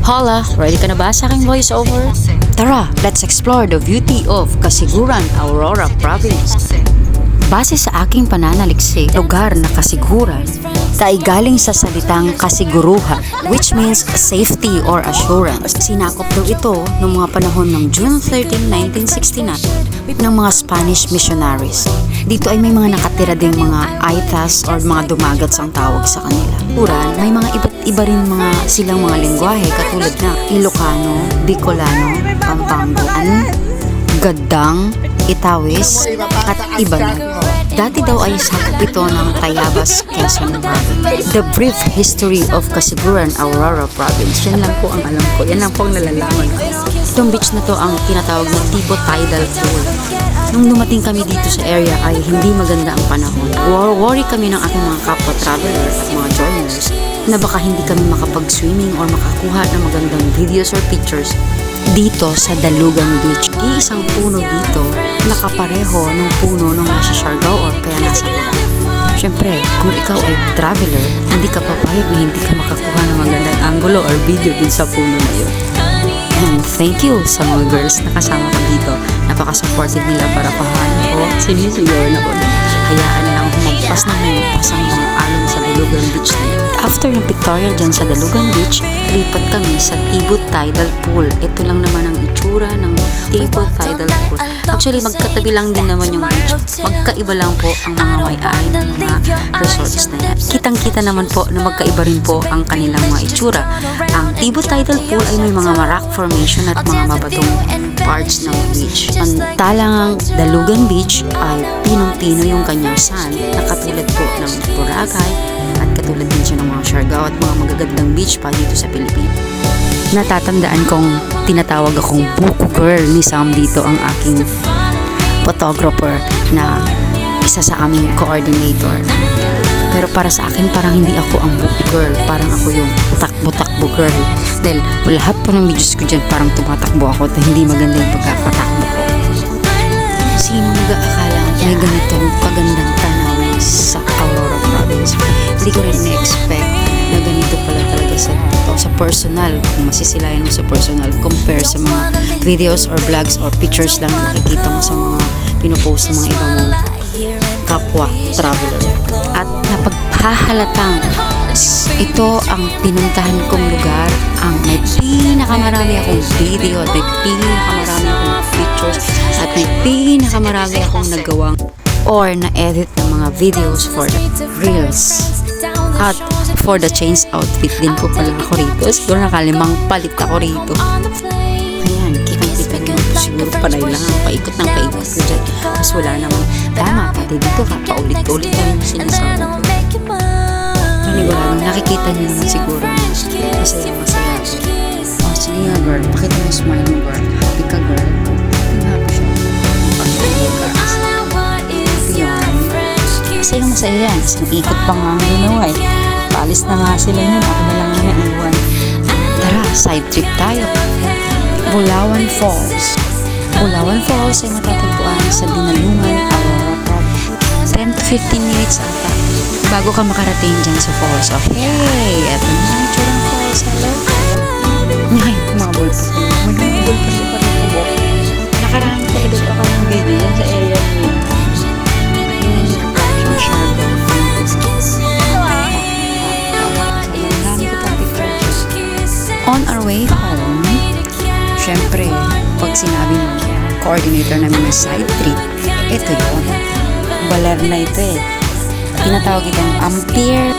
Paula, ready ka na ba sa aking voiceover? Tara, let's explore the beauty of Kasiguran, Aurora Province. Base sa aking pananaliksik, lugar na kasiguran ay galing sa salitang kasiguruhan, which means safety or assurance. Sinakop daw ito noong mga panahon ng June 13, 1969 ng mga Spanish missionaries. Dito ay may mga nakatira ding mga Aitas or mga dumagats ang tawag sa kanila. Uran, may mga iba't iba rin mga silang mga lengguwahe katulad na Ilocano, Bicolano, Pampanguan, Gadang, Itawis, at iba na. Dati daw ay sakop ito ng Tayabas, Quezon Province. The brief history of Kasiguran, Aurora Province. Yan lang po ang alam ko. Yan lang po ang nalalaman ko. Itong beach na to ang tinatawag na Tipo Tidal Pool. Nung dumating kami dito sa area ay hindi maganda ang panahon. Worry kami ng aking mga kapwa travelers at mga joiners na baka hindi kami makapag-swimming or makakuha ng magandang videos or pictures dito sa Dalugan Beach. Iisang puno dito nakapareho ng puno nung nasa Siargao or kaya nasa Boracay. Siyempre, kung ikaw ay traveler, hindi ka papayag na hindi ka makakuha ng magandang angulo or video din sa puno na yun. And thank you sa mga girls na kasama ko dito. Napaka-supportive nila para pahanin ko. Sinisigaw na ko. Hayaan lang humagpas ng humagpas ang mga alon sa Dalugan Beach na yun. After ng pictorial dyan sa Dalugan Beach, lipat kami sa Tipo Tidal Pool. Ito lang naman ang itsura ng Tipo Tidal Pool. Actually, magkatabi lang din naman yung beach. Magkaiba lang po ang mga may-ari ng mga resorts na yan. Kitang-kita naman po na magkaiba rin po ang kanilang mga itsura. Ang Tipo Tidal Pool ay may mga rock formation at mga mabatong parts ng beach. Ang talang Dalugan Beach ay pinong-pino yung kanyang sand na katulad po ng Boracay at katulad din siya ng mga Siargao at mga magagandang beach pa dito sa Pilipinas. Natatandaan kong tinatawag akong buko girl ni Sam dito, ang aking photographer na isa sa aming coordinator. Pero para sa akin, parang hindi ako ang buko girl. Parang ako yung takbo-takbo girl. Dahil lahat po ng videos ko dyan parang tumatakbo ako at hindi maganda yung pagkakatakbo ko. Sino mag-aakala may ganitong kagandang tanawin sa Aurora Province? Hindi ko rin na-expect na ganito pala talaga sa personal. Kung masisilayan mo sa personal compare sa mga videos or vlogs or pictures lang na nakikita mo sa mga pinopost ng mga ibang mong kapwa traveler. At napaghahalatang ito ang pinuntahan kong lugar, ang may pinakamarami akong video at may pinakamarami akong pictures at may pinakamarami akong nagawang or na-edit ng mga videos for the reels. At for the change outfit din po pala ako rito. Siguro nakalimang palit ako rito. Ayan, kitang-kita nyo po siguro panay lang. Paikot ng paikot ko dyan. Tapos wala naman. Tama, pati dito ka. Paulit-ulit na rin sinasabi ko. Paniguradong nakikita nyo naman siguro. Masaya-masaya ako. Oh, sige nga girl. Pakita mo yung smile mo girl. Happy ka girl. Happy siya. Masaya yan. Isang ikot pa nga ang ginaway. Paalis na nga sila yun. Ako na lang yung iwan. Tara, side trip tayo. Bulawan Falls. Bulawan Falls ay matatagpuan sa Dinalungan, Aurora Province. 10 to 15 minutes ata bago ka makarating dyan sa falls. Okay, eto na ang itsura ng falls. Hello? Ay, kumabol pa. Magmabol pa siya pa rin po. Nakaraan pa ito pa kami video dyan sa area niya. On our way home, syempre, pag sinabi ng coordinator namin ng side trip, ito yun. Baler na ito eh. Tinatawag itong Ampere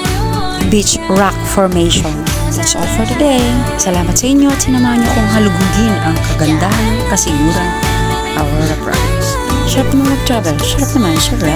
Beach Rock Formation. That's all for today. Salamat sa inyo at sinamahan niyo kong halugugin ang kagandahan, kasiguran, Aurora Province. Sarap naman mag-travel. Sarap naman, sarap.